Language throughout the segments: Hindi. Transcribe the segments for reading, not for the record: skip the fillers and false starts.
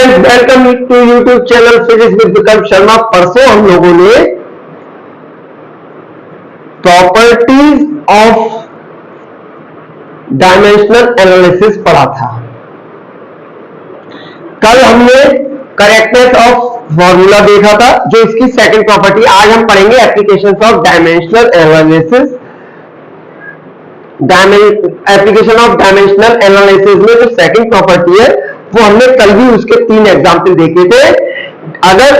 Friends, welcome to YouTube channel physics with Vikalp Sharma. परसों हम लोगों ने प्रॉपर्टीज ऑफ डायमेंशनल एनालिसिस पढ़ा था। कल हमने करेक्टनेस ऑफ फॉर्मूला देखा था, जो इसकी सेकंड प्रॉपर्टी। आज हम पढ़ेंगे applications of dimensional analysis. Application of dimensional analysis में जो सेकंड प्रॉपर्टी है, वो हमने कल भी उसके 3 एग्जाम्पल देखे थे। अगर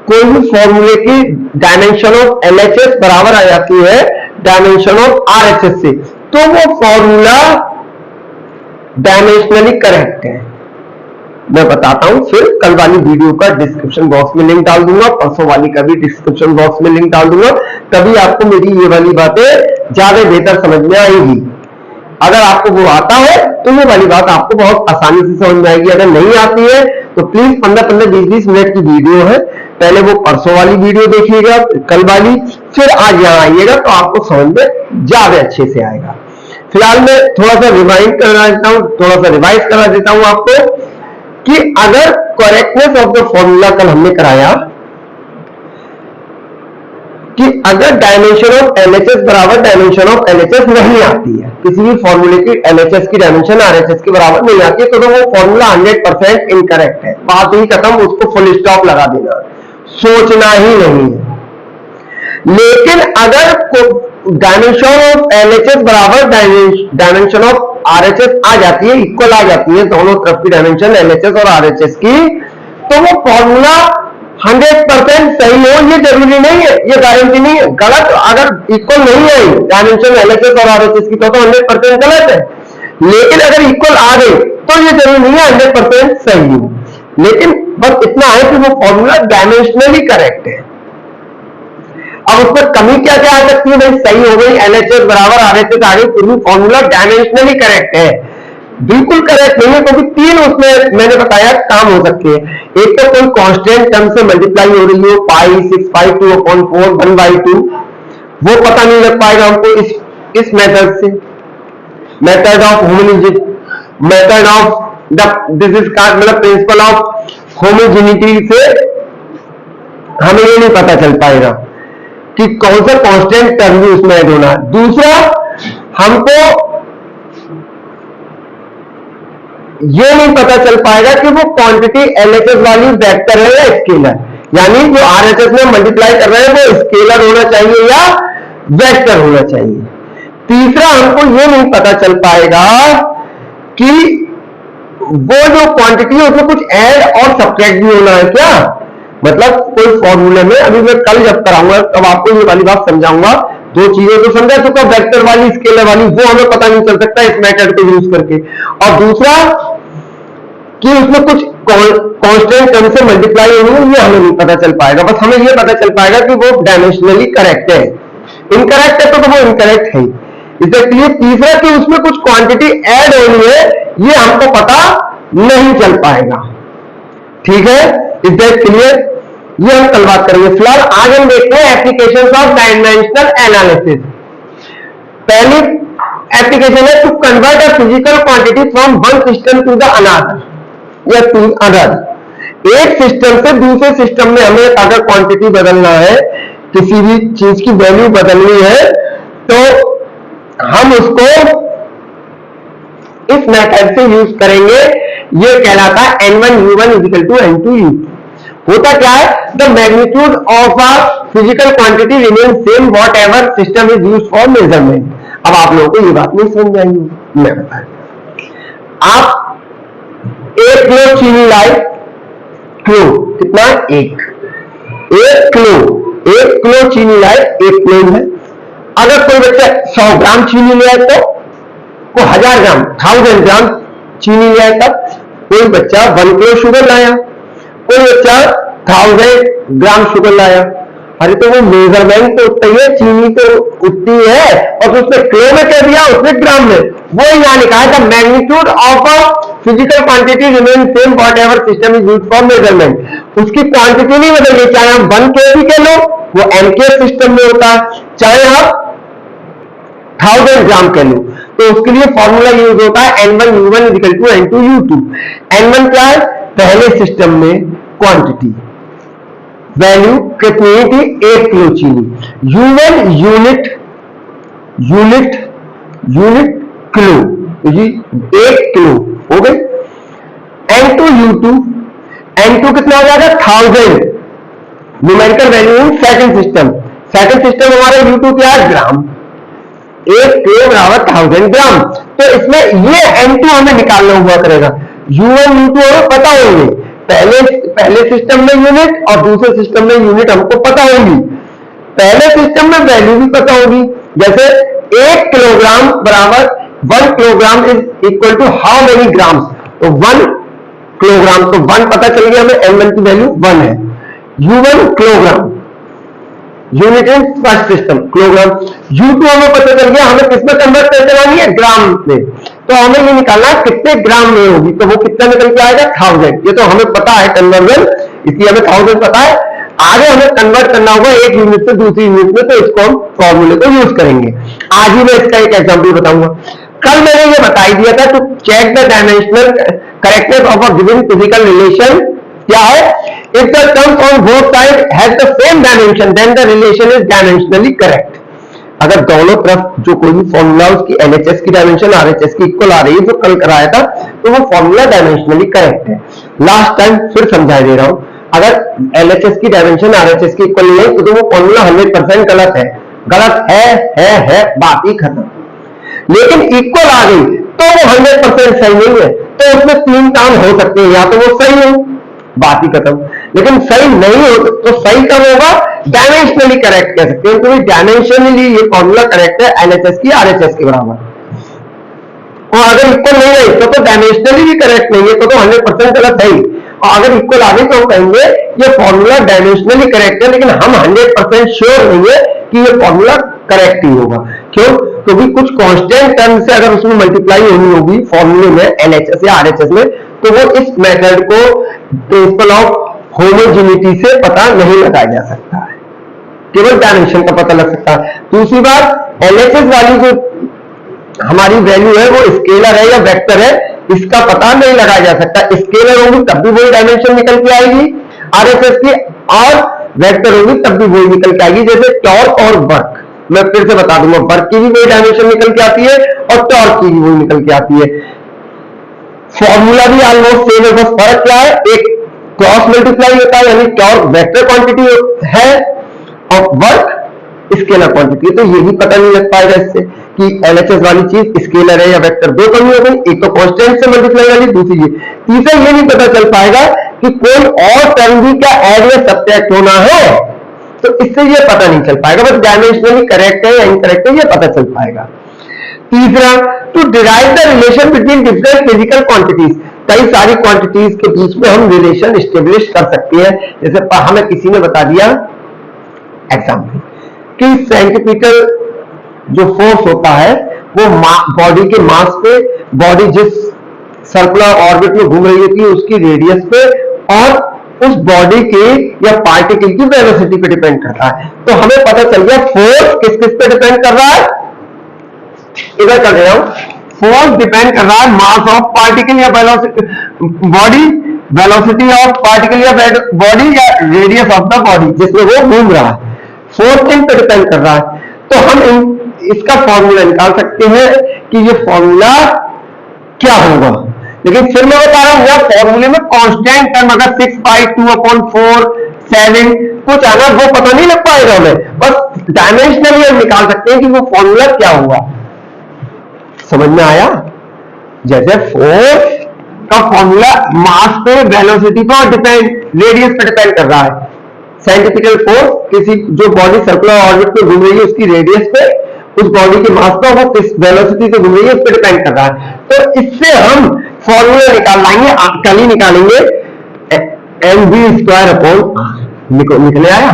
कोई भी फॉर्मूले की डायमेंशन ऑफ एलएचएस बराबर आ जाती है डायमेंशन ऑफ आरएचएस से, तो वो फॉर्मूला डायमेंशनली करेक्ट है। मैं बताता हूं, फिर कल वाली वीडियो का डिस्क्रिप्शन बॉक्स में लिंक डाल दूंगा, परसों वाली का भी डिस्क्रिप्शन बॉक्स में लिंक डाल दूंगा। तभी आपको मेरी ये वाली बातें ज्यादा बेहतर समझ में आएगी। अगर आपको वो आता है तो ये वाली बात आपको बहुत आसानी से समझ में आएगी। अगर नहीं आती है तो प्लीज 15-15, 20-20 मिनट की वीडियो है, पहले वो परसों वाली वीडियो देखिएगा, कल वाली, फिर आज यहाँ आइएगा तो आपको समझ में ज्यादा अच्छे से आएगा। फिलहाल मैं थोड़ा सा रिवाइंड करा देता हूँ, थोड़ा सा रिवाइज करा देता हूँ आपको कि अगर करेक्टनेस ऑफ द फॉर्मूला कल हमने कराया कि अगर डायमेंशन ऑफ एलएचएस बराबर डायमेंशन ऑफ एलएचएस नहीं आती है, किसी भी फॉर्मूले की एलएचएस की डायमेंशन आरएचएस के बराबर नहीं आती है, तो वो फॉर्मूला 100% इनकरेक्ट है। बात ही खत्म, उसको फुल स्टॉप लगा देना, सोचना ही नहीं है। लेकिन अगर डायमेंशन ऑफ एलएचएस बराबर डायमेंशन ऑफ आरएचएस आ जाती है, इक्वल आ जाती है दोनों तरफ की डायमेंशन एलएचएस और आरएचएस की, तो वो फॉर्मूला 100% सही हो ये जरूरी नहीं है, ये गारंटी नहीं है। गलत, अगर इक्वल नहीं आई डायमेंशन एलएचएस और आरएचएस की तो 100% गलत है। लेकिन अगर इक्वल आ गई तो ये जरूरी नहीं है 100% सही हो। लेकिन बस इतना है कि वो फॉर्मूला डायमेंशनली करेक्ट है। अब उसमें कमी क्या क्या आ सकती है? भाई सही हो गई, एलएचएस बराबर आरएचएस आ गई, फिर भी फॉर्मूला डायमेंशनली करेक्ट है। बिल्कुल करेक्ट नहीं है, क्योंकि 3 उसमें मैंने बताया काम हो सकते हैं। एक तो कोई कांस्टेंट टर्म से मल्टीप्लाई हो रही हो, पाई 652/4 1/2, वो पता नहीं लग पाएगा हमको इस मेथड से, method of homogeneity, method of this is मतलब प्रिंसिपल ऑफ होमोजेनिटी से हमें ये नहीं पता चल पाएगा कि कौन सा कांस्टेंट टर्म भी उसमें ऐड होना। दूसरा, हमको ये नहीं पता चल पाएगा कि वो क्वांटिटी एलएचएस वाली वेक्टर है या स्केलर, यानी जो आरएचएस में मल्टीप्लाई कर रहे हैं वो स्केलर होना चाहिए या वेक्टर होना चाहिए। तीसरा, हमको ये नहीं पता चल पाएगा कि वो जो क्वांटिटी है उसमें कुछ ऐड और सब्ट्रैक्ट भी होना है क्या। मतलब कोई फॉर्मूले में, अभी मैं कल जब कराऊंगा तब आपको ये वाली बात समझाऊंगा। 2 चीजें तो समझा चुका, वेक्टर वाली स्केलर वाली, वो हमें पता नहीं चल सकता इस मेथड को यूज करके। और दूसरा कि उसमें कुछ कांस्टेंट टर्म से मल्टीप्लाई होनी है, ये हमें नहीं पता चल पाएगा। बस हमें ये पता चल पाएगा कि वो डायमेंशनली करेक्ट है। इनकरेक्ट है तो वो इनकरेक्ट है। इसलिए तीसरा कि उसमें कुछ क्वांटिटी ऐड होनी है, ये हमको पता नहीं चल पाएगा। ठीक है, इज दैट क्लियर? ये हम कल बात करेंगे। फिलहाल आज हम देखते हैं एप्लीकेशंस ऑफ डायमेंशनल एनालिसिस। पहली एप्लीकेशन है to convert a physical quantity from one system to the another या टू अदर। एक सिस्टम से दूसरे सिस्टम में हमें अगर क्वांटिटी बदलना है, किसी भी चीज की वैल्यू बदलनी है, तो हम उसको इस मेथड से यूज करेंगे। ये कहलाता है N1U1 = N2U2। होता क्या है? The magnitude of a physical quantity remain same what ever system is used for measurement. अब आप लोगों को ये बात नहीं समझ आएगी, मैं बताऊं। आप 1 किलो चीनी लाए, किलो कितना? 1 किलो चीनी लाए, 1 किलो है। अगर कोई बच्चा 100 ग्राम चीनी ले आए तो को 1000 ग्राम 1000 ग्राम चीनी ले आए, तब कोई बच्चा 1 किलो शुगर लाया, कोई बच्चा 1000 ग्राम शुगर लाया। अरे तो वो मेजरमेंट तो उतना ही है, चीनी तो उतनी है, और उसने किलो में कह दिया, उसने ग्राम में। वो यहाँ लिखा है the magnitude of a physical quantity remain same what ever system is used for measurement. उसकी क्वांटिटी नहीं बदल गई, चाहे हम 1 kg कह लो, वो NK सिस्टम में होता है, चाहे आप 1000 ग्राम कह लो, तो उसके लिए फॉर्मूला यूज होता है N1U1 = N2U2। N1 क्या है? पहले सिस्टम में क्वांटिटी वैल्यू कितनी थी, 1 किलो चीनी। U1 यूनिट किलो, तो जी 1 किलो हो गई। N2 U2 कितना हो जाएगा 1000 numerical value in second system हमारा U2 क्या है, ग्राम। 1 किलो बराबर 1000 ग्राम। तो इसमें ये N2 हमें निकालना हुआ करेगा। U1 U2 हमें पता होंगे, पहले सिस्टम में यूनिट और दूसरे सिस्टम में यूनिट हमको पता होगी। पहले सिस्टम में वैल्यू भी पता होगी, जैसे 1 किलोग्राम बराबर 1 kilogram is equal to how many grams, तो 1 किलोग्राम, तो 1 पता चल गया हमें, M1 की वैल्यू 1 है। U1 kilogram, unit in first system kilogram. U2 हमें पता चल गया, हमें किसमें कन्वर्ट करके लानी है, ग्राम में। तो हमें ये निकालना है कितने ग्राम में होगी, तो वो कितना निकल के आएगा 1000। ये तो हमें पता है कन्वर्जन, इसलिए हमें 1000 पता है। आगे हमें कन्वर्ट करना होगा एक यूनिट से दूसरी यूनिट में, तो इसको हम फॉर्मूले को यूज करेंगे। आज ही मैं इसका एक एग्जाम्पल बताऊंगा। कल मैंने ये बता ही दिया था, to check the dimensional correctness of a given physical relation क्या है, if the terms on both side has the same dimension then the relation is dimensionally correct. अगर दोनों तरफ जो कोई भी फॉर्मूला उसकी LHS की डायमेंशन RHS की इक्वल आ रही है, जो कल कराया था, तो वो फॉर्मूला डायमेंशनली करेक्ट है। लास्ट टाइम फिर समझा दे रहा हूं, अगर LHS की डायमेंशन RHS की इक्वल नहीं तो वो फॉर्मूला 100% गलत है। गलत है, बात ही खत्म। लेकिन इक्वल आ गई तो वो 100% सही नहीं है, तो उसमें 3 काम हो सकते हैं, या तो वो सही हो, बात ही खत्म। लेकिन सही नहीं हो तो सही कब होगा, डायमेंशनली करेक्ट कह सकते हैं। तो डायमेंशनली ये फॉर्मूला करेक्ट है LHS की RHS के बराबर। और अगर इक्वल नहीं है तो डायमेंशनली भी करेक्ट नहीं है, तो 100% गलत है। और अगर इक्वल आ गई तो हम कहेंगे ये फॉर्मूला डायमेंशनली करेक्ट है, लेकिन हम 100% श्योर नहीं है कि ये फॉर्मूला करेक्ट ही होगा। क्यों, क्योंकि कुछ कांस्टेंट टर्म से अगर उसमें मल्टीप्लाई होनी होगी फॉर्मूले में LHS या RHS में, तो वो इस मेथड को प्रिंसिपल ऑफ होमोजेनिटी से पता नहीं लगाया जा सकता है, केवल डायमेंशन का पता लग सकता है। दूसरी बात, LHS वाली जो हमारी वैल्यू है वो स्केलर है या वेक्टर है, इसका पता नहीं लगाया जा सकता। स्केलर होगी तब भी वही डायमेंशन निकल के आएगी RHS की, और वेक्टर होगी तब भी वही निकल के आएगी। जैसे टॉर्क और वर्क, मैं फिर से बता दूंगा, वर्क की भी वही डायमेंशन निकल के आती है और टॉर्क की भी वही निकल के आती है। फॉर्मूला भी ऑलमोस्ट सेम है, बस फर्क क्या है, एक क्रॉस मल्टीप्लाई होता है, यानी टॉर्क वेक्टर क्वांटिटी है और वर्क स्केलर क्वांटिटी। तो ये भी पता नहीं लग पाएगा इससे कि LHS वाली चीज स्केलर है या वेक्टर। दो कमी हो गई, एक तो कांस्टेंट से मल्टीप्लाई वाली, दूसरी ये। तीसरा ये नहीं पता चल पाएगा कि कोई और टर्म भी क्या ऐड या सब्ट्रैक्ट होना है, तो इससे ये पता नहीं चल पाएगा। बस डायमेंशनली करेक्ट है या इनकरेक्ट है ये पता चल पाएगा। तीसरा, to derive the relation between different physical quantities, कई सारी क्वांटिटीज के बीच में हम रिलेशन स्टेब्लिश कर सकते हैं। जैसे हमें किसी ने बता दिया एग्जाम्पल कि सेंटीमीटर जो फोर्स होता है वो बॉडी के मास पे, बॉडी जिस सर्कुलर ऑर्बिट में घूम रही होती है उसकी रेडियस पे और उस बॉडी के या पार्टिकल की वेलोसिटी पे डिपेंड करता है। तो हमें पता चल गया फोर्स किस किस पे डिपेंड कर रहा है, इधर कर रहा हूं, फोर्स डिपेंड कर रहा है मास ऑफ पार्टिकल या बॉडी, वेलोसिटी ऑफ पार्टिकल या बॉडी या रेडियस ऑफ द बॉडी जिसमें वो घूम रहा है। फोर्स इन पे डिपेंड कर रहा है। तो हम इसका फॉर्मूला निकाल सकते हैं कि ये फॉर्मूला क्या होगा। लेकिन फिर मैं बता रहा हूं यह फॉर्मूले में कांस्टेंट टर्म अगर 6/2/4 7 कुछ आना वो पता नहीं लग पाएगा हमें, बस डायमेंशनली हम निकाल सकते हैं कि वो फॉर्मूला क्या हुआ। समझ में आया? जैसे फोर्स का फॉर्मूला मास पे, वेलोसिटी पे और रेडियस पे डिपेंड कर रहा है। सेंटीमीटर फोर्स किसी जो बॉडी सर्कुलर ऑर्बिट पे घूम रही है उसकी रेडियस पे, उस बॉडी के मास पे, वो किस वेलोसिटी से घूम रही है उस पे डिपेंड कर रहा है। तो इससे हम फॉर्मूला निकाल लाएंगे, कल ही निकालेंगे, mv² अपॉन r निकले आया,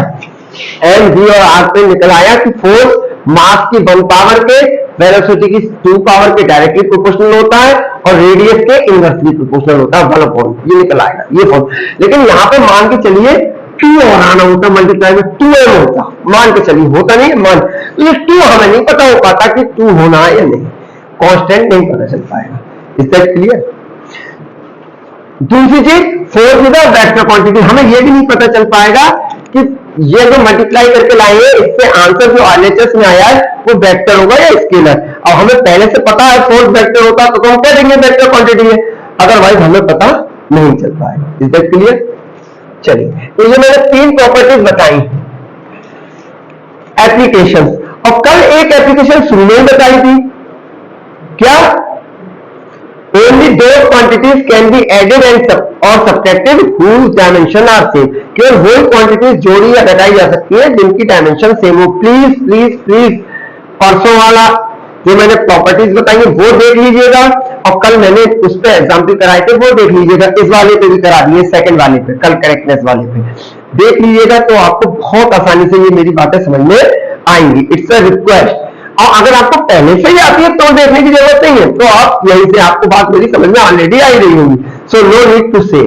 mv और r पे निकल आया कि फोर्स मास की 1 पावर के, वेलोसिटी की 2 पावर के डायरेक्टली प्रोपोर्शनल होता है और रेडियस के इनवर्सली प्रोपोर्शनल होता है 1 अपॉन, ये निकल आएगा ये फॉर्म। लेकिन यहाँ पे मान के चलिए 2 और आना होता, मल्टीप्लाई में 2m होता, मान के चलिए होता नहीं मान, तो ये 2 हमें नहीं पता हो पाता कि 2 होना है या नहीं, कांस्टेंट नहीं पता चल पाएगा। Is that clear? दूसरी चीज force is a vector quantity, हमें ये भी नहीं पता चल पाएगा कि ये जो मल्टीप्लाई करके लाएंगे इससे आंसर जो आरएचएस में आया है वो वेक्टर होगा या स्केलर। अब हमें पहले से पता है फोर्स वेक्टर होता तो हम कह देंगे वेक्टर क्वांटिटी है, अदरवाइज हमें पता नहीं चल पाएगा। Is that clear? चलिए, तो ये मैंने 3 प्रॉपर्टीज बताई एप्लीकेशन, और कल एक एप्लीकेशन शुरू में बताई थी, क्या? Only those quantities can be added and or subtracted whose dimension are same। केवल वही क्वांटिटीज जोड़ी या घटाई जा सकती है जिनकी डायमेंशन सेम हो। प्लीज प्लीज प्लीज परसों वाला जो मैंने प्रॉपर्टीज बताई है वो देख लीजिएगा, और कल मैंने उस पर एग्जाम्पल कराए थे वो देख लीजिएगा। इस वाले पे भी करा दिए, सेकंड वाले पे, कल करेक्टनेस वाले पे देख लीजिएगा, तो आपको बहुत आसानी से ये मेरी बातें समझ में आएंगी। It's a request. और अगर आपको पहले से ही आती है तो देखने की जरूरत नहीं है, तो आप यहीं से आपको बात मेरी समझ में ऑलरेडी आई रही होगी, सो नो नीड टू से।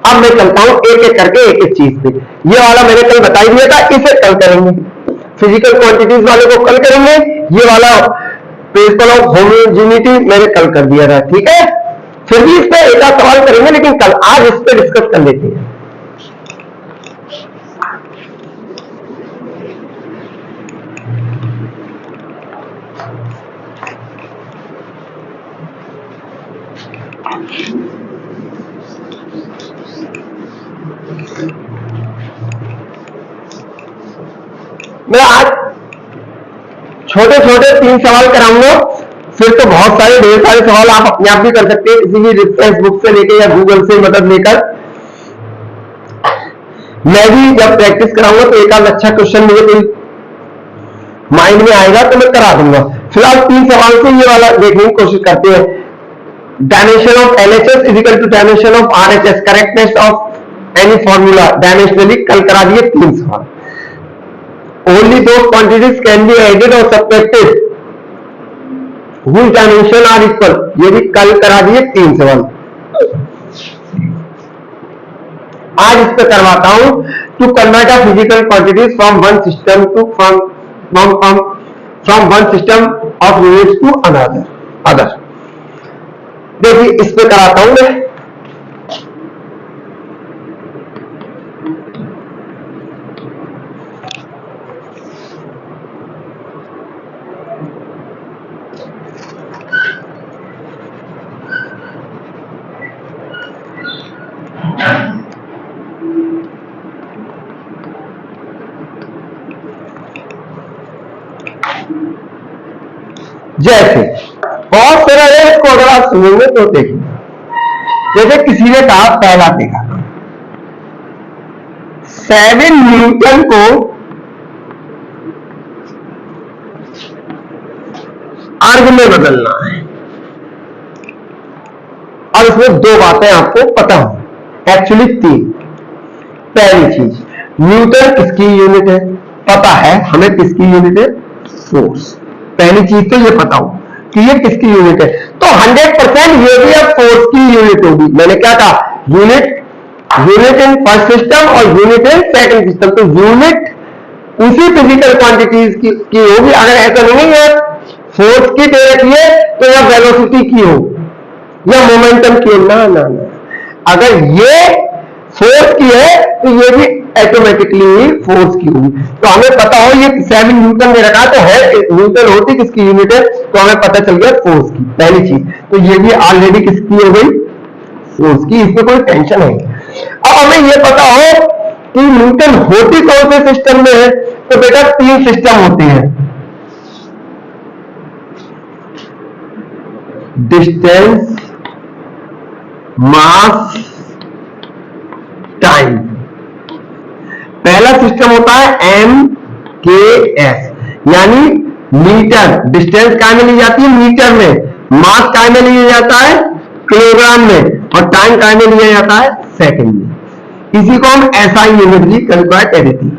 अब मैं चलता हूं एक एक करके एक एक चीज पे। ये वाला मैंने कल बता ही दिया था, इसे कल करेंगे। फिजिकल क्वांटिटीज वाले को कल करेंगे, ये वाला प्रिंसिपल ऑफ होमोजेनिटी मैंने कल कर दिया था, ठीक है। फिर भी इस पे एक आध सवाल करेंगे, लेकिन कल आज इस पे डिस्कस कर लेते हैं। मैं आज छोटे छोटे 3 सवाल कराऊंगा, फिर तो बहुत सारे ढेर सारे सवाल आप अपने आप भी कर सकते हैं, किसी भी रेफरेंस बुक से लेकर या गूगल से मदद लेकर। मैं भी जब प्रैक्टिस कराऊंगा तो एक आध अच्छा क्वेश्चन मुझे कोई माइंड में आएगा तो मैं करा दूंगा। फिलहाल 3 सवाल से ये वाला देखने की कोशिश करते हैं। Dimension of LHS is equal to dimension of RHS, correctness of any formula dimensionally, कल करा दिए 3 सवाल। Only those quantities can be added or subtracted whose dimension are equal, ये भी कल करा दिए 3 सवाल। आज इस पे करवाता हूं, to convert a physical quantities from one system to from one system of units to other. देखिए इस पे कराता हूं मैं। जैसे बहुत सारा है, इसको अगर आप सुनेंगे तो देखिए, जैसे किसी ने कहा, पहला देखा 7 न्यूटन को अर्ग में बदलना है, और इसमें 2 बातें आपको पता हो, एक्चुअली 3। पहली चीज, न्यूटन किसकी यूनिट है? पता है हमें किसकी यूनिट है? फोर्स। पहली चीज तो ये पता हो कि ये किसकी यूनिट है, तो 100% ये भी अब फोर्स की यूनिट होगी। मैंने क्या कहा? यूनिट इन फर्स्ट सिस्टम और यूनिट इन सेकंड सिस्टम। तो यूनिट उसी फिजिकल क्वांटिटीज की होगी। अगर ऐसा नहीं है फोर्स की दे रखी है तो या वेलोसिटी की हो या मोमेंटम की हो, ना ना ना, अगर ये फोर्स की है तो ये भी ऑटोमेटिकली फोर्स की होगी। तो हमें पता हो ये 7 न्यूटन में रखा तो है, न्यूटन होती किसकी यूनिट है, तो हमें पता चल गया फोर्स की। पहली चीज तो ये भी ऑलरेडी किसकी हो गई? फोर्स की, इसमें कोई टेंशन नहीं। अब हमें ये पता हो कि न्यूटन होती कौन से सिस्टम में है, तो बेटा 3 सिस्टम होते हैं, डिस्टेंस, मास, टाइम। पहला सिस्टम होता है MKS, यानी मीटर। डिस्टेंस काय में ली जाती है? मीटर में। मास काय में लिया जाता है? किलोग्राम में। और टाइम काय में लिया जाता है? सेकंड में। इसी को हम SI यूनिट भी कह देते हैं।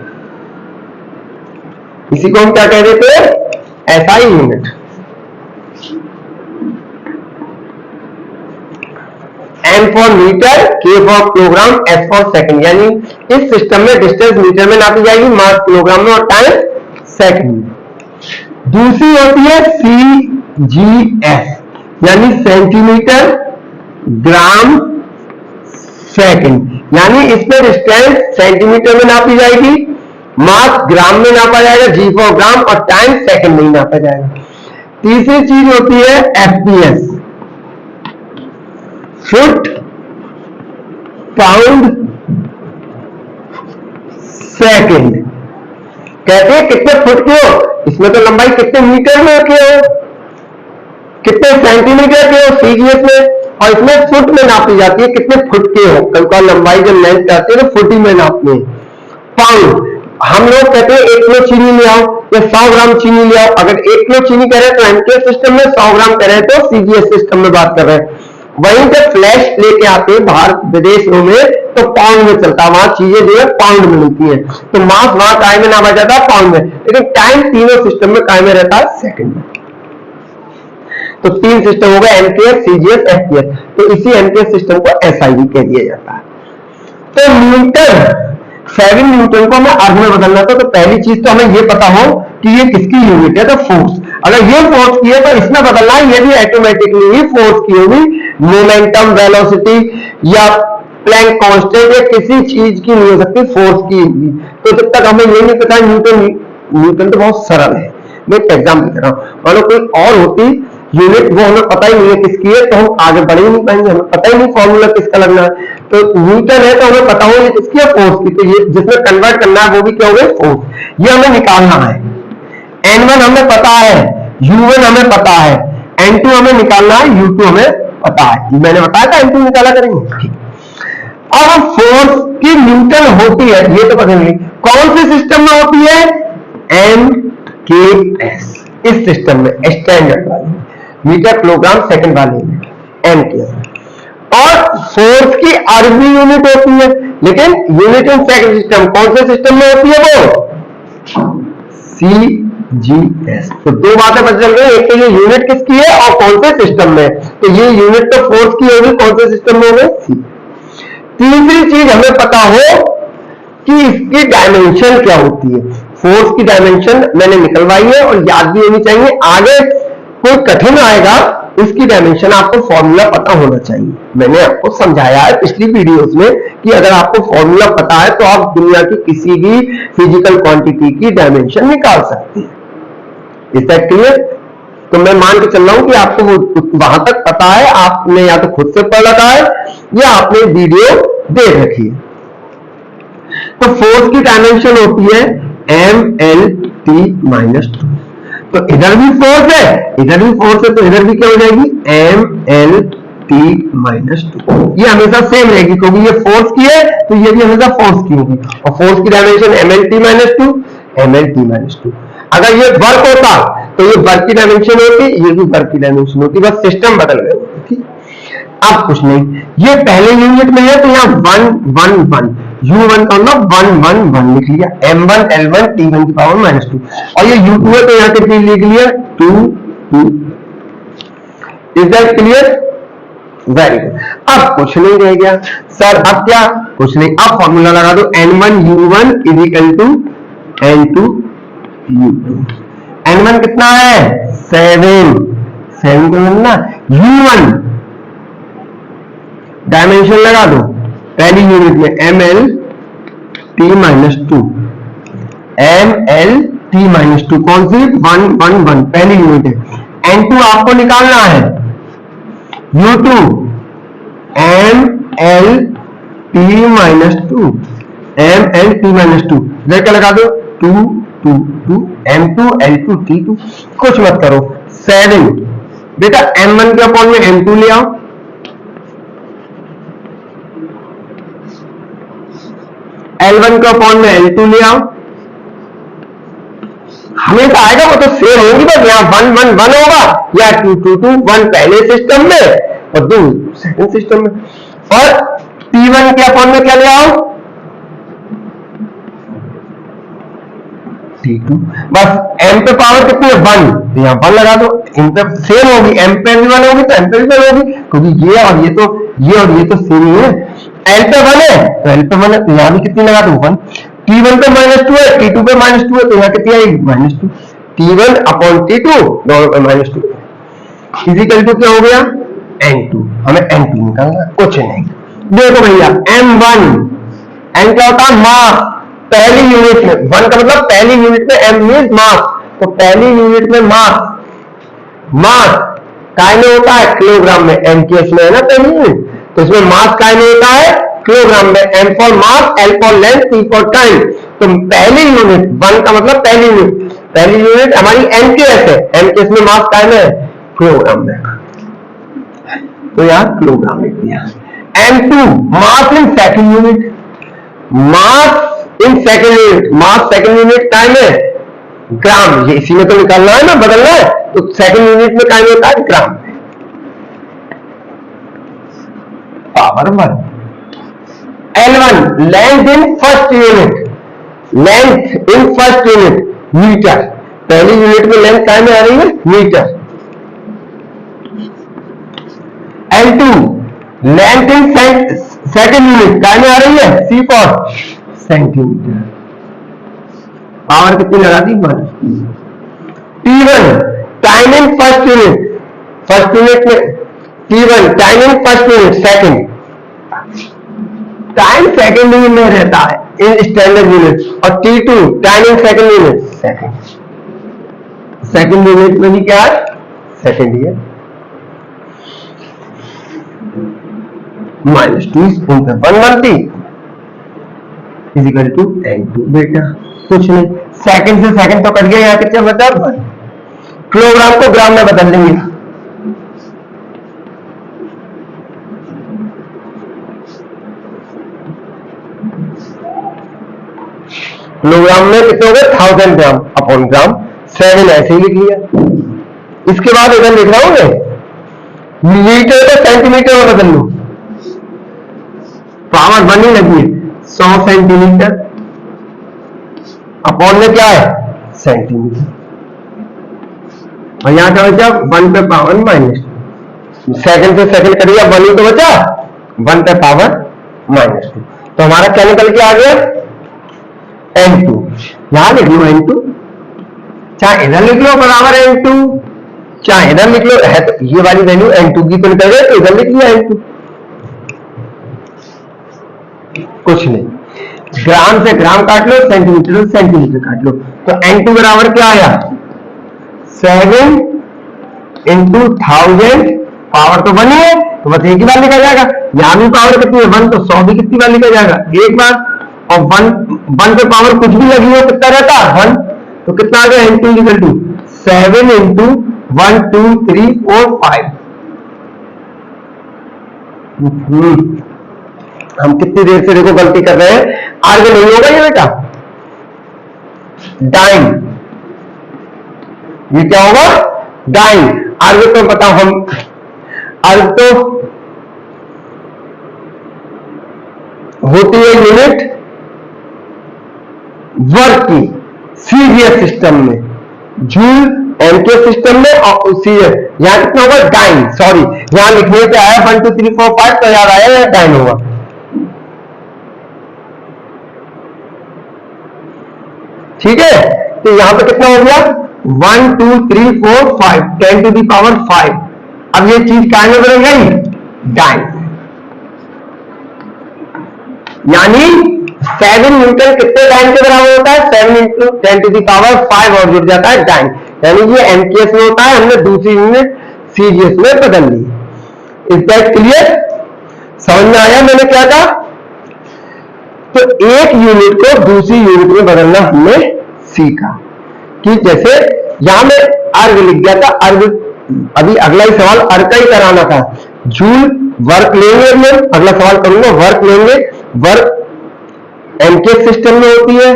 इसी को हम क्या कह देते हैं? SI unit. M for metre, K for kilogram, S for second. यानी इस सिस्टम में डिस्टेंस मीटर में नापी जाएगी, मास किलोग्राम में और टाइम सेकंड में। दूसरी होती है CGS, यानी सेंटीमीटर, ग्राम, सेकंड, यानी इसमें डिस्टेंस सेंटीमीटर में नापी जाएगी, मास ग्राम में नापा जाएगा, जी फॉर ग्राम, और टाइम सेकंड में ही नापा जाएगा। तीसरी चीज होती है एफपीएस, फुट पाउंड सेकंड। कहते हैं कितने फुट के हो, इसमें तो लंबाई कितने मीटर में के हो, कितने सेंटीमीटर के हो सीजीएस में, और इसमें फुट में नापी जाती है कितने फुट के हो, कल लंबाई जब लेंथ जाती है तो फुट ही में नापनी है। पाउंड, हम लोग कहते हैं 1 किलो चीनी ले आओ या 100 ग्राम चीनी ले आओ, अगर 1 किलो चीनी कह रहे हैं तो एमकेएस सिस्टम में, 100 ग्राम कह रहे हैं तो सीजीएस सिस्टम में बात कर रहे हैं। वहीं जब फ्लैश लेके आते हैं बाहर विदेशों में तो पाउंड में चलता है, वहां चीजें जो है पाउंड में मिलती है, तो मास वहां काय में नापा जाता है पाउंड में, लेकिन टाइम तीनों सिस्टम में काय में रहता है सेकंड में। तो 3 सिस्टम हो गए, एमकेएस, सीजीएस, एफपीएस। तो इसी एमकेएस सिस्टम को एसआई भी कह दिया जाता है। तो न्यूटन, 7 न्यूटन को हमें अर्ग में बदलना था, तो पहली चीज तो हमें ये पता हो कि ये किसकी यूनिट है, तो फोर्स। अगर ये फोर्स की है तो इसमें बदलना है, ये भी ऑटोमेटिकली ही फोर्स की होगी, मोमेंटम, वेलोसिटी या प्लैंक कांस्टेंट या किसी चीज की नहीं हो सकती, फोर्स की होगी। तो जब तक हमें ये नहीं पता न्यूटन तो बहुत सरल है, मैं एक एग्जाम्पल दे रहा हूं, मानो कोई और होती यूनिट, वो हमें पता ही नहीं है किसकी है, तो हम आगे बढ़ ही नहीं पाएंगे, हमें पता ही नहीं फॉर्मूला किसका लगना है। तो न्यूटन है तो हमें पता हो ये किसकी है, फोर्स की, तो ये जिसमें कन्वर्ट करना है वो भी क्या हो गया, फोर्स। ये हमें निकालना है। N1 हमें पता है, U1 हमें पता है, N2 हमें निकालना है, U2 हमें पता है, मैंने बताया था N2 निकाला करेंगे। अब फोर्स की न्यूटन होती है, ये तो पता नहीं कौन से सिस्टम में होती है, एमकेएस, इस सिस्टम में, स्टैंडर्ड वाले मीटर किलोग्राम सेकंड वाले में एमकेएस। और फोर्स की आरबी यूनिट होती है, लेकिन यूनिट इन सेकंड सिस्टम कौन से सिस्टम में होती है, वो सीजीएस। तो दो बातें पता चल रही है, एक तो ये यूनिट किसकी है और कौन से सिस्टम में, तो ये यूनिट तो फोर्स की होगी, कौन से सिस्टम में होगी, सी। तीसरी चीज हमें पता हो कि इसकी डायमेंशन क्या होती है, फोर्स की डायमेंशन मैंने निकलवाई है और याद भी होनी चाहिए, आगे कोई कठिन आएगा उसकी डायमेंशन आपको फॉर्मूला पता होना चाहिए। मैंने आपको समझाया है पिछली वीडियोस में कि अगर आपको फॉर्मूला पता है तो आप दुनिया की किसी भी फिजिकल क्वांटिटी की डायमेंशन निकाल सकते हैं। Is that clear? तो मैं मान के चल रहा हूं कि आपको वहां तक पता है, आपने या तो खुद से पढ़ रखा है या आपने वीडियो देख रखी है। तो फोर्स की डायमेंशन होती है mlt-2। तो इधर भी फोर्स है, इधर भी फोर्स है, तो इधर भी क्या हो जाएगी, mlt-2। ये हमेशा सेम रहेगी क्योंकि ये फोर्स की है तो ये भी हमेशा फोर्स की होगी, और फोर्स की डायमेंशन mlt-2, mlt-2। अगर ये वर्क होता तो ये वर्क की डायमेंशन होती, ये भी वर्क की डायमेंशन होती, बस सिस्टम बदल गए होते। ठीक, अब कुछ नहीं, ये पहले यूनिट में है तो यहाँ 1 1 1 U1 का मतलब 1 1 1 लिख लिया, M1 L1 T1 की पावर -2, और ये U2 है तो यहाँ कितनी लिख लिया, 2 2। Is that clear? Very good. अब कुछ नहीं रह गया सर, अब क्या, कुछ नहीं, अब फॉर्मूला लगा दो, N1 U1 = N2 U2। N1 कितना है, 7 7 को मिलना, U1 डायमेंशन लगा दो पहली यूनिट में, mlt-2, mlt-2 कौन सी, 1 1 1 पहली यूनिट है। N2 आपको निकालना है, U2 mlt-2, mlt-2 इधर क्या लगा दो, 2 2 2 M2 L2 T2, कुछ मत करो, 7 बेटा M1 के अपॉन में M2 ले आओ, L1 का अपॉन में L2 ले आओ, हमेशा आएगा वो तो सेम होगी, बस यहाँ 1 1 1 होगा या 2 2 2 1 पहले सिस्टम में और 2 सेकंड सिस्टम में। और T1 के अपॉन में क्या ले आओ, T2, बस M पे पावर कितनी है, 1, तो यहाँ 1 लगा दो, इन पे सेम होगी, M पे भी 1 होगी तो M पे भी 1 होगी, क्योंकि ये और ये तो सेम ही है। L पे 1 है तो L पे 1 है, तो यहाँ भी कितनी लगा दो, 1। T1 पे -2 है, T2 पे -2 है, तो यहाँ कितनी आएगी, -2। T1 अपॉन T2 दोनों पे -2 इजिकल टू क्या हो गया, N2। हमें N2 निकालना, कुछ नहीं, देखो भैया m1, m क्या होता है मास, पहली यूनिट में, 1 का मतलब पहली यूनिट में, m मींस मास, तो पहली यूनिट में मास काय में होता है किलोग्राम में, m केस में है ना पहली यूनिट, तो इसमें मास काय में होता है किलोग्राम में, m for mass, l for length, t for time. तो पहली यूनिट 1 का मतलब पहली यूनिट हमारी m केस है, m केस में मास काय में है किलोग्राम में, तो यहां किलोग्राम लिख दिया। m2 मास इन सेकंड यूनिट, मास इन सेकंड यूनिट, मास सेकंड यूनिट काय में ग्राम, ये इसी में तो निकालना है ना, बदलना है, तो सेकंड यूनिट में काय में होता है ग्राम में, power 1। L1 length in first unit, length in first unit metre, पहली यूनिट में लेंथ काय में आ रही है metre. L2 length in second unit काय में आ रही है C फॉर सेंटीमीटर, पावर कितनी लगा दी 1। T1 time in first unit में, T1 time in first unit second, time second unit में रहता है इन स्टैंडर्ड यूनिट, और T2 time in second unit second unit में भी क्या है सेकंड ही है, -2 1 बनती इजिकल टू n2 बेटा, कुछ नहीं, सेकंड से सेकंड तो कट गया, यहाँ कितना बचा 1, किलोग्राम को ग्राम में बदल देंगे, किलोग्राम में कितने हो गए 1000 ग्राम अपॉन ग्राम, 7 ऐसे ही लिख लिया। इसके बाद इधर लिख रहा हूं मीटर को सेंटीमीटर में बदल लो, पावर 1 ही लगी है, 100 सेंटीमीटर अपॉन में क्या है सेंटीमीटर, और यहां क्या बचा 1 पे पावर -2, सेकंड से सेकंड करिए 1 ही तो बचा, 1 पे पावर -2, तो हमारा क्या निकल के आ गया n2, यहां लिख लो n2, चाहे इधर लिख लो बराबर n2, चाहे इधर लिख लो, है तो ये वाली वैल्यू n2 की तो निकल गई, तो इधर लिख लिया n2, कुछ नहीं, ग्राम से ग्राम काट लो, सेंटीमीटर से सेंटीमीटर काट लो, तो n2 बराबर क्या आया 7 इंटू 1000, पावर तो 1 ही है, तो बस एक ही बार लिखा जाएगा, यहां भी पावर कितनी है 1, तो 100 भी कितनी बार लिखा जाएगा एक बार, और 1 पे पावर कुछ भी लगी हो कितना रहता है 1, तो कितना आ गया n2 इक्वल टू 7 इंटू 1 2 3 4 5। हम कितनी देर से देखो गलती कर रहे हैं, आगे नहीं होगा ये बेटा, डाइन, ये क्या होगा डाइन, आगे तो बताओ हम, आगे तो होती है यूनिट वर्क की सीजीएस सिस्टम में, जूल एमके सिस्टम में, और सीजीएस यहां कितना होगा डाइन, सॉरी यहां लिखने पे आया 1 2 3 4 5 तो याद आया डाइन होगा, ठीक है, तो यहां पे कितना हो गया 1 2 3 4 5 10 टू दी पावर 5, अब ये चीज क्या में बदल गई डाइन, यानी 7 न्यूटन कितने डाइन के बराबर होता है 7 इंटू 10 टू दी पावर 5 और जुड़ जाता है डाइन, यानी ये एमकेएस में होता है, हमने दूसरी यूनिट सीजीएस में बदल ली। इज दैट क्लियर, समझ में आया मैंने क्या कहा, तो एक यूनिट को दूसरी यूनिट में बदलना हमने सीखा, कि जैसे यहां में अर्ग लिख दिया था, अर्ग अभी अगला ही सवाल अर्ग का ही कराना था, जूल वर्क लेंगे, मैं अगला सवाल करूंगा वर्क लेंगे, वर्क एमके सिस्टम में होती है,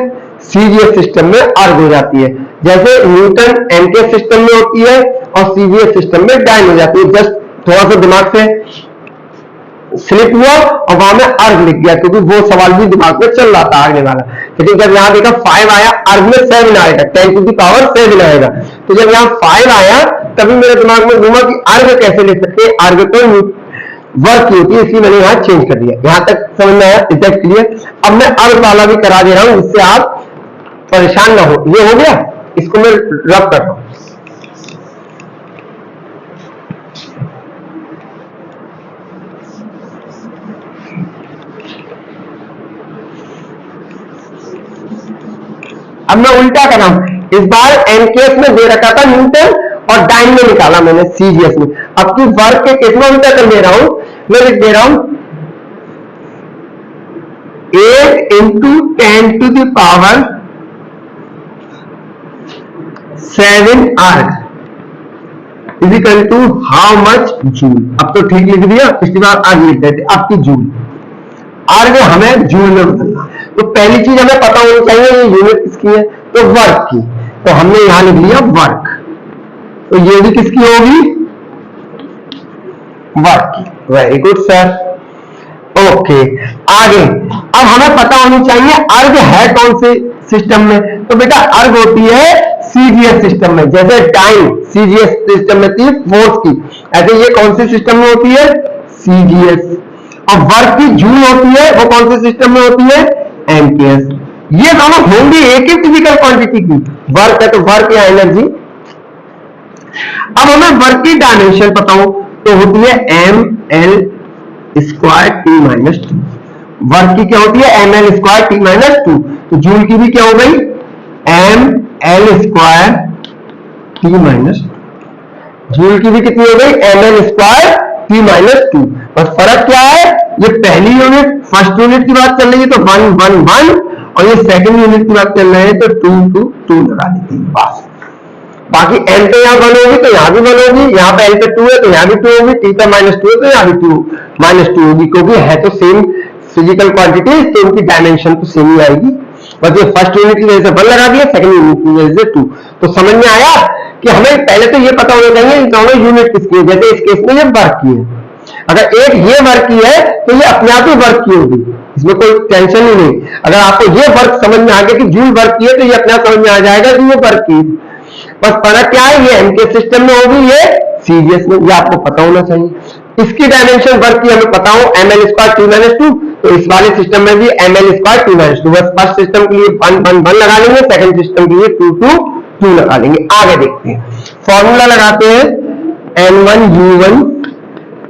सीजीएस सिस्टम में अर्ग हो जाती है, जैसे न्यूटन एमके सिस्टम में होती है और सीजीएस सिस्टम में डाइन हो जाती है, जस्ट थोड़ा सा दिमाग से स्लिप हुआ और वहां में अर्ग लिख गया, क्योंकि वो सवाल भी दिमाग में चल रहा था आगे वाला, लेकिन जब यहां देखा 5 आया, अर्ग में 7 आएगा, 10 टू दी पावर 7 आएगा, तो जब यहां 5 आया तभी मेरे दिमाग में घूमा कि अर्ग कैसे लिख सकते हैं, अर्ग तो वर्क की होती है, इसलिए मैंने यहां चेंज कर दिया, यहां तक समझ में आया, इज दैट क्लियर। अब मैं अर्ग वाला भी करा दे रहा हूं, जिससे आप परेशान ना हो, ये हो गया, इसको मैं रब कर रहा हूं, अब मैं उल्टा कर रहा हूं, इस बार एनकेएस में दे रखा था न्यूटन और डाइन में निकाला मैंने सीजीएस में। अब की वर्क के केस में उल्टा कर ले रहा हूं, मैं लिख दे रहा हूं 8 into 10 to the power 7 arc is equal to how much joule. अब तो ठीक लिख दिया, पिछली बार आर्ग लिख देते, अब की जूल, आर्ग हमें जूल में बदलना। तो पहली चीज हमें पता होनी चाहिए ये यूनिट किसकी है, तो वर्क की, तो हमने यहां लिख लिया वर्क, तो ये भी किसकी होगी, वर्क की। Very good sir, okay. आगे अब हमें पता होनी चाहिए अर्ग है कौन से सिस्टम में, तो बेटा अर्ग होती है सीजीएस सिस्टम में, जैसे टाइम सीजीएस सिस्टम में थी फोर्स की, ऐसे ये कौन से सिस्टम में होती है, सीजीएस। और वर्क की जूल होती है, वो कौन से सिस्टम में होती है, एमकेएस। ये दोनों होंगी एक ही फिजिकल क्वांटिटी की, वर्क है तो वर्क या एनर्जी। अब हमें वर्क की डायमेंशन पता हो तो होती है M L square T minus two. Work की क्या होती है, M L square T minus two, तो जूल की भी क्या हो गई, M L square T minus, joule की भी कितनी हो गई, M L square T minus two. बस फर्क क्या है, ये पहली यूनिट फर्स्ट यूनिट की बात चल रही है तो 1 1 1, और ये सेकंड यूनिट की बात चल रही है तो 2 2 2 लगा देती है बस। बाकी एल पे यहाँ 1 होगी तो यहाँ भी 1 होगी, यहाँ पे एल पे 2 है तो यहाँ भी 2 होगी, टी पे -2 है तो यहाँ भी 2 -2 होगी, क्योंकि है तो सेम फिजिकल क्वांटिटी, तो उनकी डायमेंशन तो सेम ही आएगी। बस ये फर्स्ट यूनिट की वजह से 1 लगा दिया, सेकंड यूनिट की वजह से 2। तो समझ में आया कि हमें पहले तो ये पता होना चाहिए दोनों यूनिट किसकी है। जैसे इस केस में ये वर्क की है, अगर एक ये वर्क की है तो ये अपने आप ही वर्क की होगी, इसमें कोई टेंशन ही नहीं। अगर आपको ये वर्क समझ में आ गया कि जूल वर्क की है तो ये अपने आप समझ में आ जाएगा कि ये वर्क की। बस फर्क क्या है, ये एमके सिस्टम में होगी, ये सीजीएस में, ये आपको पता होना चाहिए। इसकी डायमेंशन वर्क की हमें पता हो M L square T minus two, तो इस वाले सिस्टम में भी M L square T minus two. बस फर्स्ट सिस्टम के लिए 1 1 1 लगा लेंगे, सेकंड सिस्टम के लिए 2 2 2 लगा लेंगे। आगे देखते हैं, फॉर्मूला लगाते हैं n1u1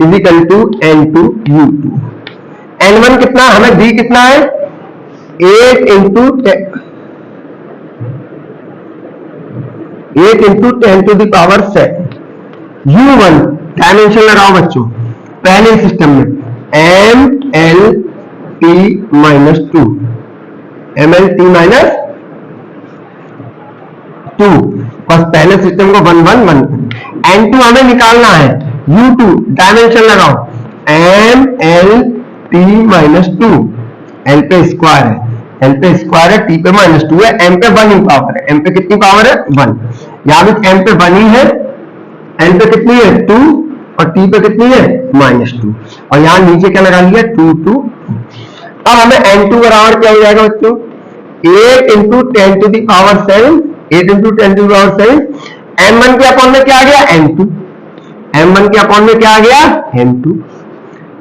is equal to n2u2। n1 कितना हमें दी कितना है, 8 into 10 to the power 7। u1 dimension लगाओ बच्चों, पहले सिस्टम में M L T minus two, M L T minus two, बस पहले सिस्टम को 1 1 1। n2 हमें निकालना है, u2 डायमेंशन लगाओ, M L T minus two, एल पे स्क्वायर है, एल पे स्क्वायर है, टी पे -2 है, एम पे 1 ही पावर है, एम पे कितनी पावर है 1, यहां भी एम पे 1 ही है, एल पे कितनी है 2 और टी पे कितनी है -2, और यहां नीचे क्या लगा लिया 2 2। अब हमें n2 बराबर क्या हो जाएगा बच्चों, 8 into 10 to the power 7, 8 into 10 to the power 7। m1 के अपॉन में क्या आ गया m2, m1 के अपॉन में क्या आ गया m2,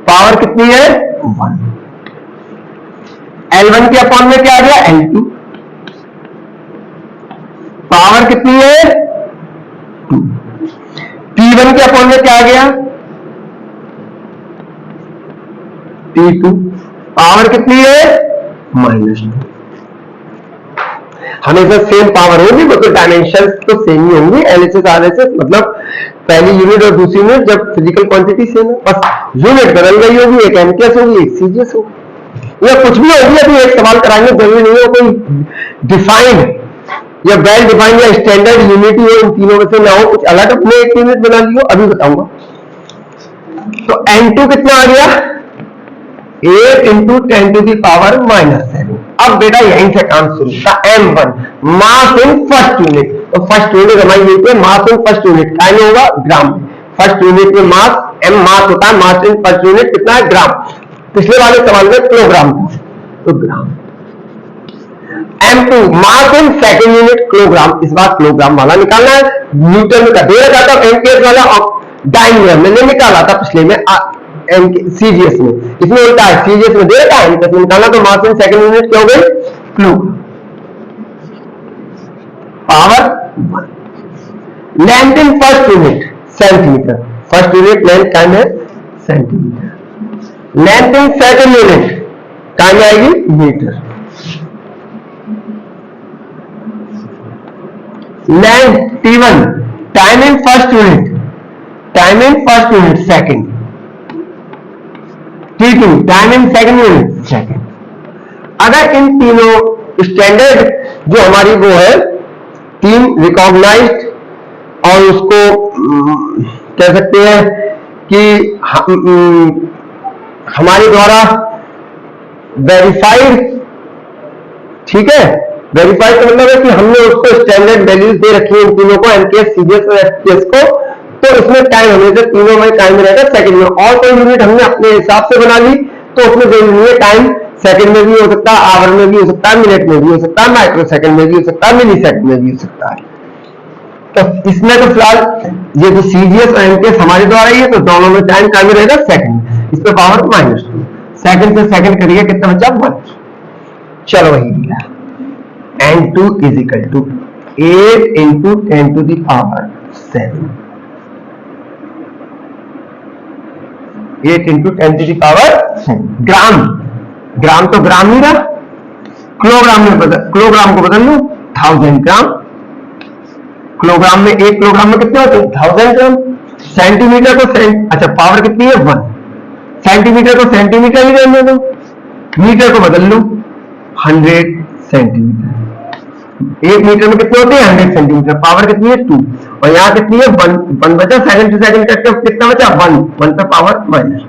पावर कितनी है 1। L1 के अपॉन में क्या आ गया L2, पावर कितनी है 2। T1 के अपॉन में क्या आ गया T2, पावर कितनी है -2। हमेशा सेम पावर होगी, मतलब डायमेंशन तो सेम ही होंगी, एलएचएस आरएचएस, मतलब पहली यूनिट और दूसरी यूनिट जब फिजिकल क्वांटिटी सेम है, बस यूनिट बदल गई होगी, एक एमकेएस होगी एक सीजीएस होगी, या कुछ भी होगी। अभी एक सवाल कराएंगे, जरूरी नहीं है कोई डिफाइंड या वेल डिफाइंड या स्टैंडर्ड यूनिट हो, इन तीनों में से ना हो, कुछ अलग अपने एक यूनिट बना लियो, अभी बताऊंगा। तो n2 कितना आ गया 8 इंटू 10 टू दी पावर -7। अब बेटा यहीं से काम शुरू था, m1 मास इन फर्स्ट यूनिट, तो फर्स्ट यूनिट हमारी यही है, मास इन फर्स्ट यूनिट काय में होगा ग्राम में, फर्स्ट यूनिट में मास m मास होता है, मास इन फर्स्ट यूनिट कितना है ग्राम, पिछले वाले सवाल में किलोग्राम था तो ग्राम। m2 मास इन सेकंड यूनिट किलोग्राम, इस बार किलोग्राम वाला निकालना है, न्यूटन का दे रखा था एमकेएस वाला, और डायमीटर मैंने निकाला था पिछले में सीजीएस में, इसमें उल्टा है, सीजीएस में दे रखा है एमकेएस में निकालना, तो मास इन सेकंड यूनिट क्या हो गई kilogram, power 1। Length in first unit centimetre, first unit length क्या है centimetre, length in second unit क्या आएगी metre, length t1, time in first unit, time in first unit second, t2, time in second unit second. अगर इन तीनों स्टैंडर्ड जो हमारी वो है तीन रिकॉग्नाइज्ड और उसको कह सकते हैं कि हमारे द्वारा वेरीफाइड, ठीक है, वेरीफाइड का मतलब है कि हमने उसको स्टैंडर्ड वैल्यूज दे रखी है इन तीनों को, एनकेएस, सीजीएस और एफपीएस को, तो इसमें टाइम हमेशा तीनों में टाइम रहेगा सेकंड में। और कोई यूनिट हमने अपने हिसाब से बना ली तो उसमें जरूरी नहीं है टाइम सेकंड में भी हो सकता है, आवर में भी हो सकता है, मिनट में भी हो सकता है, माइक्रो सेकंड में भी हो सकता है, मिली सेकंड में भी हो सकता है। तो इसमें तो फिलहाल ये जो सीजीएस और एनकेएस हमारे द्वारा ही है तो दोनों में टाइम टाइम रहेगा सेकंड, इस पे पावर -2, सेकंड से सेकंड करिए कितना बचा 1। चलो वही दिया n2 is equal to 8 into 10 to the power 7, 8 into 10 to the power 7। Gram, gram तो ग्राम ही रहा, किलोग्राम में किलोग्राम को बदल लो 1000 ग्राम, किलोग्राम में 1 किलोग्राम में कितने होते हैं 1000 ग्राम। सेंटीमीटर को अच्छा पावर कितनी है 1, सेंटीमीटर को सेंटीमीटर ही रहने दो, मीटर को बदल लो 100 सेंटीमीटर। 1 मीटर में कितने होते हैं 100 सेंटीमीटर, पावर कितनी है 2, और यहाँ कितनी है 1 बचा, सेकंड से सेकंड करके कितना बचा 1 पे पावर माइनस।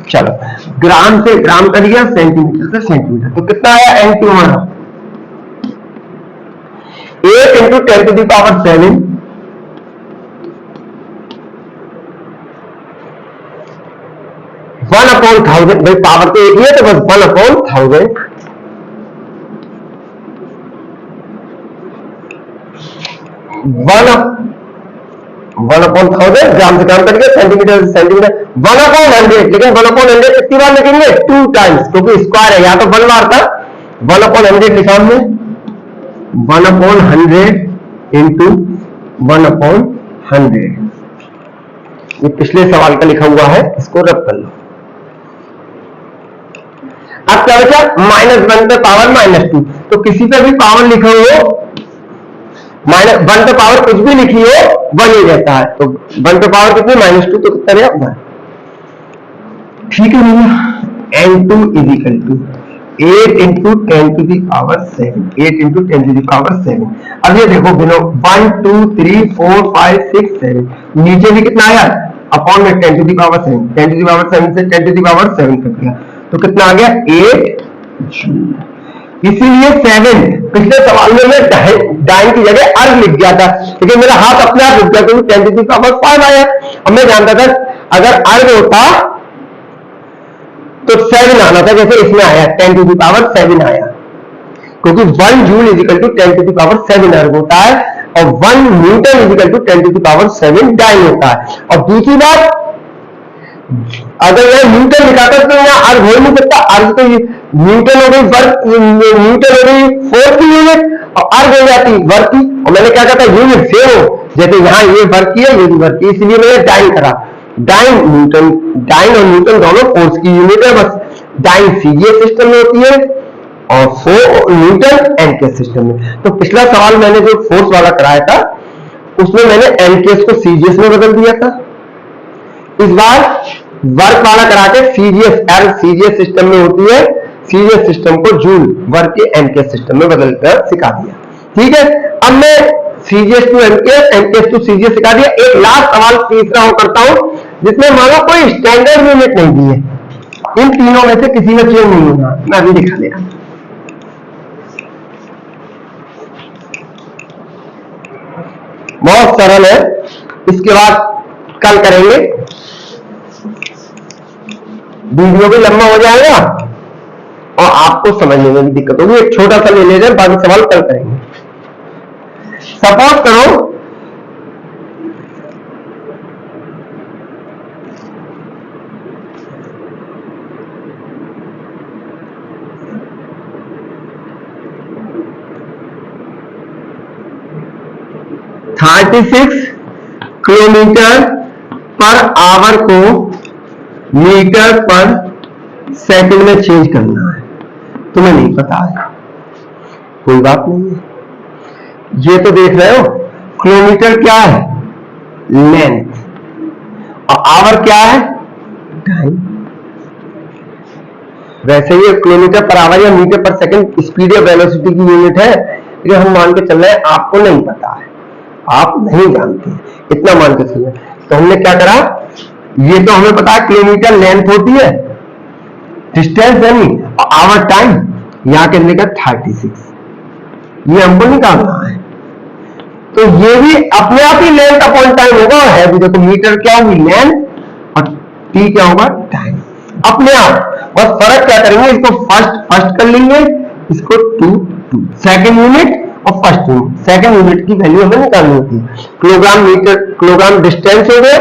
चलो ग्राम से ग्राम कर लिया, सेंटीमीटर से सेंटीमीटर, तो कितना आया n2 हमारा 8 इंटू 10 टू द पावर 7 1/1000, भाई पावर तो एक ही है तो बस 1/1000, 1/1000 ग्राम से ग्राम करके सेंटीमीटर से सेंटीमीटर 1/100, लेकिन 1/100 कितनी बार लिखेंगे 2 टाइम्स, क्योंकि स्क्वायर है, यहाँ तो 1 बार था, 1/100 लिखा हमने 1/100 इंटू 1/100, ये पिछले सवाल का लिखा हुआ है, इसको रब कर लो। अब क्या बचा -1 पे पावर -2, तो किसी पे भी पावर लिखा हो -1 पे पावर कुछ भी लिखी हो 1 ही रहता है, तो 1 पे पावर कितनी -2, तो कितना रहेगा 1, ठीक है भैया। n2 is equal to 8 into 10 to the power 7, 8 into 10 to the power 7। अब ये देखो बिनो 1 2 3 4 5 6 7, नीचे भी कितना आया अपॉन में 10 to the power 7, 10 to the power 7 से 10 टू दी पावर 7 कर दिया, तो कितना आ गया 8 जूल। इसीलिए 7 पिछले सवाल में मैं डाइन की जगह अर्ग लिख दिया था, लेकिन मेरा हाथ अपने आप रुक गया क्योंकि 10 टू दी पावर 5 आया। अब मैं जानता था अगर अर्ग होता तो 7 आना था, जैसे इसमें आया 10 टू दी पावर 7 आया, क्योंकि 1 joule is equal to 10 to the power 7 erg होता है, और 1 newton is equal to 10 to the power 7 dyne होता है। और दूसरी बात, अगर यह न्यूटन लिखाता तो यहाँ अर्ग हो नहीं सकता, अर्ग तो न्यूटन हो गई वर्क, न्यूटन हो गई फोर्थ की यूनिट, और अर्ग हो जाती वर्क की, और मैंने क्या कहा था यूनिट सेम हो, जैसे यहाँ ये वर्क की है ये भी वर्क की, इसलिए मैंने डाइन करा। डाइन न्यूटन, डाइन और न्यूटन दोनों फोर्स की यूनिट है, बस डाइन सीजीएस सिस्टम में होती है और न्यूटन एनकेएस सिस्टम में। तो पिछला सवाल मैंने जो फोर्स वाला कराया था उसमें मैंने एनकेएस को सीजीएस में बदल दिया था, इस बार वर्क वाला करा के सीजीएस, अर्ग सीजीएस सिस्टम में होती है, सीजीएस सिस्टम को जूल वर्क के एनकेएस सिस्टम में बदलकर सिखा दिया, ठीक है। अब मैं CGS to MKS, MKS to CGS सिखा दिया। एक लास्ट सवाल तीसरा हो करता हूं जिसमें मानो कोई स्टैंडर्ड यूनिट नहीं दी है, इन तीनों में से किसी में चेंज नहीं होगा, मैं अभी दिखा देगा। बहुत सरल है, इसके बाद कल करेंगे, वीडियो भी लंबा हो जाएगा और आपको समझने में भी दिक्कत होगी। एक छोटा सा ले ले जाए, बाकी सवाल कल करेंगे। सपोज करो $36 किलोमीटर पर आवर को मीटर पर सेकंड में चेंज करना है, तुम्हें नहीं पता है, कोई बात नहीं है। ये तो देख रहे हो, किलोमीटर क्या है, लेंथ, और आवर क्या है, टाइम। वैसे ही किलोमीटर पर आवर या मीटर पर सेकंड स्पीड या वेलोसिटी की यूनिट है, लेकिन हम मान के चल रहे हैं आपको नहीं पता है, आप नहीं जानते, इतना मान के चल रहे। तो हमने क्या करा, ये तो हमें पता है किलोमीटर लेंथ होती है, डिस्टेंस यानी, और आवर टाइम यहां के लेकर 36, ये हमको निकालना है। तो ये भी अपने आप ही लेंथ अपॉन टाइम होगा, और है भी देखो, मीटर क्या होगी, लेंथ, और टी क्या होगा, टाइम, अपने आप। बस फर्क क्या करेंगे, इसको फर्स्ट कर लेंगे, इसको टू सेकंड यूनिट और फर्स्ट यूनिट, सेकंड यूनिट की वैल्यू हमें निकालनी होती है। किलोग्राम मीटर, किलोग्राम डिस्टेंस हो गए,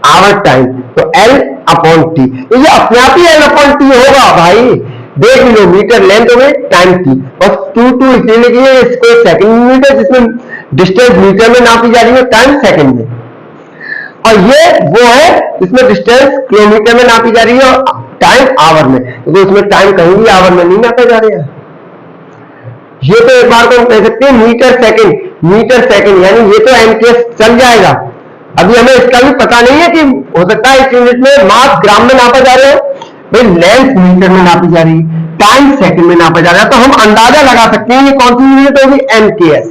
आवर टाइम, तो L अपॉन टी, तो ये अपने आप ही L अपॉन टी होगा भाई, देख लो, मीटर लेंथ हो गई, टाइम टी, बस टू इसलिए लिखिए, इसको सेकंड यूनिट है जिसमें डिस्टेंस मीटर में नापी जा रही है, टाइम सेकंड में, और ये वो है इसमें डिस्टेंस किलोमीटर में नापी जा रही है और टाइम आवर में, तो इसमें टाइम कहीं भी आवर में नहीं नापा जा रहा है। ये तो एक बार को हम कह सकते हैं मीटर सेकंड यानी ये तो एमकेएस चल जाएगा। अभी हमें इसका भी पता नहीं है कि हो सकता है इस यूनिट में मास ग्राम में नापा जा रहा है, भाई लेंथ मीटर में नापी जा रही है, टाइम सेकंड में नापा जा रहा है, तो हम अंदाजा लगा सकते हैं ये कौन सी यूनिट होगी, एमकेएस।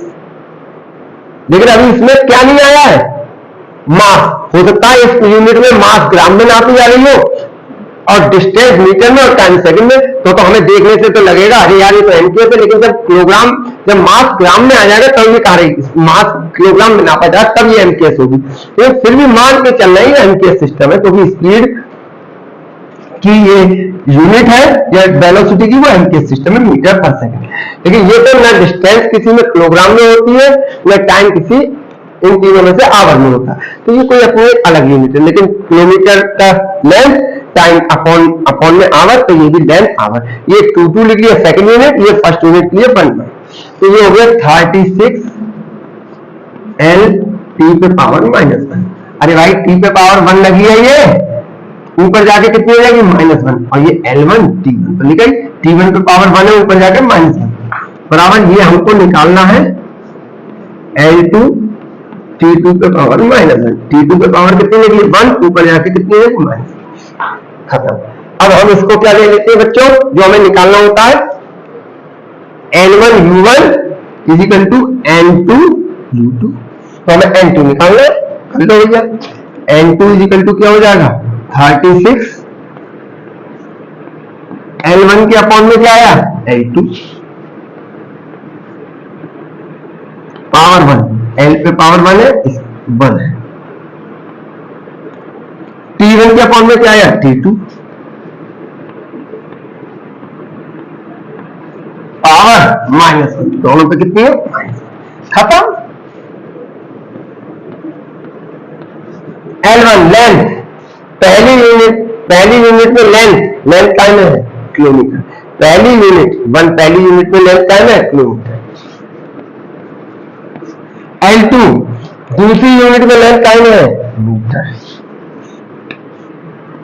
लेकिन अभी इसमें क्या नहीं आया है, मास, हो सकता है इस यूनिट में मास ग्राम में नापी जा रही हो और डिस्टेंस मीटर में और टाइम सेकंड में, तो हमें देखने से तो लगेगा अरे यार ये तो एमकेएस है, लेकिन जब मास ग्राम में आ जाएगा तब ये कह रही मास किलोग्राम में नापा जाए तब ये एमकेएस होगी। तो फिर भी मान के चल रही है एमकेएस सिस्टम है, क्योंकि स्पीड की ये यूनिट है या वेलोसिटी की वो एमकेएस सिस्टम है, मीटर पर सेकंड। लेकिन ये तो ना डिस्टेंस किसी में किलोग्राम में होती है, ना टाइम किसी इन तीनों में से आवर में होता है, तो ये कोई अपनी अलग यूनिट है। लेकिन किलोमीटर का लेंथ, टाइम अपॉन में आवर, तो ये भी लेंथ आवर, ये टू लिख लिया सेकंड यूनिट, ये फर्स्ट यूनिट के लिए 1, तो ये हो गया 36 L टी पे पावर -1। अरे भाई टी पे पावर 1 लगी है, ये ऊपर जाके कितनी हो जाएगी, -1, और ये L1 T1, तो लिखा T1 पे पावर 1 है, ऊपर जाके -1 बराबर, ये हमको निकालना है L2 T2 पे पावर -1, T2 पे पावर कितनी लगी, 1, ऊपर जाके कितनी है, -1, खत्म। अब हम इसको क्या ले लेते हैं बच्चों, जो हमें निकालना होता है, N1 U1 is equal to N2 U2, तो हमें N2 निकालना है, कर लो भैया, N2 इजिकल टू क्या हो जाएगा, 36 L1 के अपॉन में क्या आया, L2 पावर 1, L पे पावर 1 है, 1 है, T1 के अपॉन में क्या आया, T2 पावर -1, दोनों पे कितनी है, खत्म। L1 लेंथ, पहली यूनिट में लेंथ टाइम है किलोमीटर, पहली यूनिट में लेंथ टाइम है किलोमीटर। L2 दूसरी यूनिट में लेंथ टाइम है मीटर,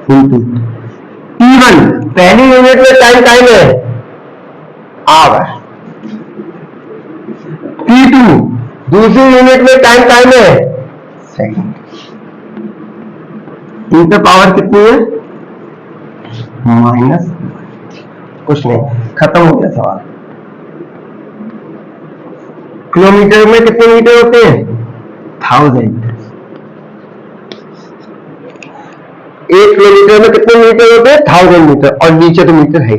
T1 पहली यूनिट में टाइम है आवर, T2 दूसरी यूनिट में टाइम है सेकंड। टी पे पावर कितनी है, -1, कुछ नहीं, खत्म हो गया सवाल। किलोमीटर में कितने मीटर होते हैं, 1000। एक किलोमीटर में कितने मीटर होते हैं, 1000 मीटर, और नीचे तो मीटर है।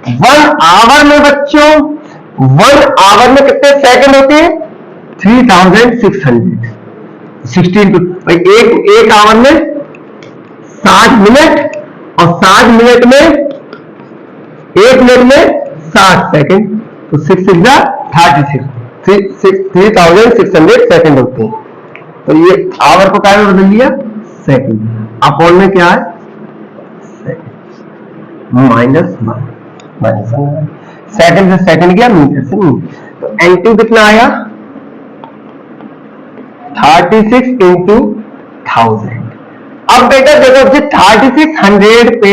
1 आवर में बच्चों, 1 आवर में कितने सेकंड होते हैं, 3600, 16 भाई, एक आवर में 60 मिनट, और 60 मिनट में 1 मिनट में 60 सेकंड, तो 6 36, 3600 सेकंड होते हैं। तो ये आवर को क्या में बदल दिया, सेकंड, अपॉन में क्या है, -1, सेकंड से सेकंड गया, मीटर से मीटर, तो N2 कितना आया, 36 इंटू 1000। अब बेटा देखो जी 3600 पे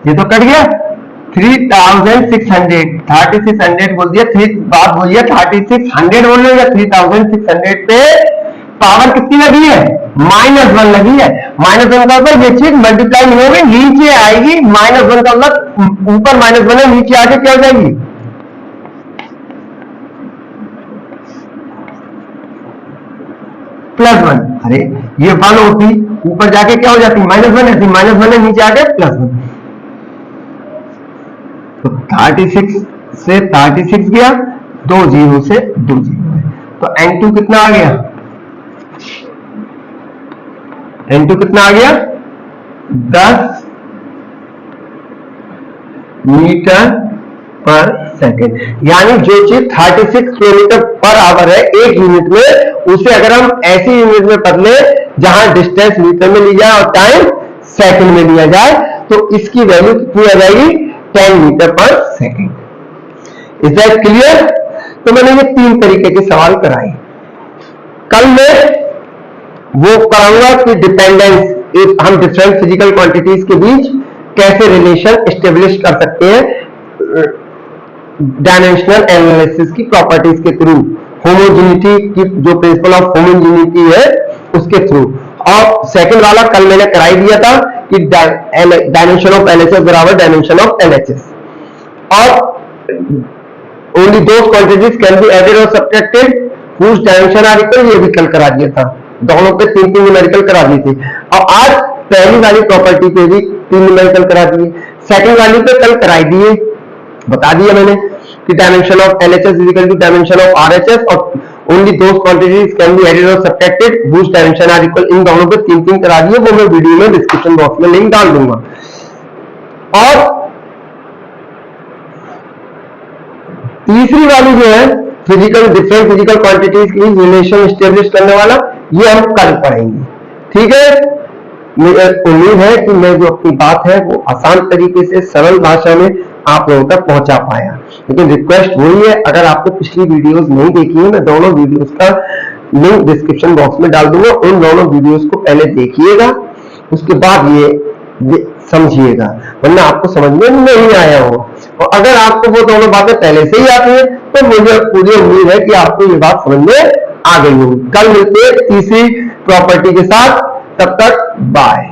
ये तो कट गया, 3600 3600 बोल दिया, बात बोलिए 3600 बोल रहे या 3600 पे पावर कितनी लगी है? -1 लगी है। -1 का मतलब ये चीज मल्टीप्लाई नहीं होगी, नीचे आएगी। -1 का मतलब ऊपर -1 है, नीचे आके क्या हो जाएगी? +1। अरे ये 1 होती, ऊपर जाके क्या हो जाती? -1 ऐसी, -1 है, नीचे आके +1। तो 36 से 36 गया, 2 0 से 2 0। तो N2 कितना आ गया? N2 कितना आ गया? 10 मीटर पर सेकेंड। यानी जो चीज 36 किलोमीटर पर आवर है एक यूनिट में, उसे अगर हम ऐसी यूनिट में बदले जहां डिस्टेंस मीटर में ली जाए और टाइम सेकंड में लिया जाए, तो इसकी वैल्यू कितनी आ जाएगी? 10 मीटर पर सेकेंड। Is that clear? तो मैंने ये 3 तरीके के सवाल कराए। कल मैं वो कराऊंगा कि डिपेंडेंस, हम डिफरेंट फिजिकल क्वांटिटीज के बीच कैसे रिलेशन एस्टेब्लिश कर सकते हैं डायमेंशनल एनालिसिस की प्रॉपर्टीज के थ्रू, होमोजेनिटी की जो प्रिंसिपल ऑफ होमोजेनिटी है उसके थ्रू। और सेकंड वाला कल मैंने कराई दिया था कि डायमेंशन ऑफ एलएचएस बराबर डायमेंशन ऑफ एलएचएस, और only those quantities can be added और subtracted whose dimension are equal, ये भी कल करा दिया था। दोनों पे 3 न्यूमेरिकल करा दी थी। और आज पहली वाली प्रॉपर्टी पे भी 3 न्यूमेरिकल करा दिए, सेकंड वाली पे कल कराई दिए, बता दिया मैंने कि dimension of LHS is equal to dimension of RHS और only those quantities can be added और subtracted whose dimension are equal। इन दोनों पे 3 करा दिए, वो मैं वीडियो में डिस्क्रिप्शन बॉक्स में लिंक डाल दूंगा। और तीसरी वाली जो है फिजिकल डिफरेंट फिजिकल क्वांटिटीज की रिलेशन एस्टेब्लिश करने वाला, ये हम कल पढ़ेंगे। ठीक है, मुझे उम्मीद है कि मैं जो अपनी बात है वो आसान तरीके से सरल भाषा में आप लोगों तक पहुंचा पाया। लेकिन रिक्वेस्ट वही है, अगर आपको पिछली वीडियोस नहीं देखी है, मैं दोनों वीडियोस का लिंक डिस्क्रिप्शन बॉक्स में डाल दूंगा। उन दोनों वीडियोस को पहले देखिएगा, उसके बाद ये समझिएगा, वरना आपको समझ में नहीं आया हो। और अगर आपको वो दोनों बातें पहले से ही आती है तो मुझे पूरी उम्मीद है कि आपको ये बात समझ में आ गई होगी। कल मिलते हैं तीसरी प्रॉपर्टी के साथ, तब तक बाय।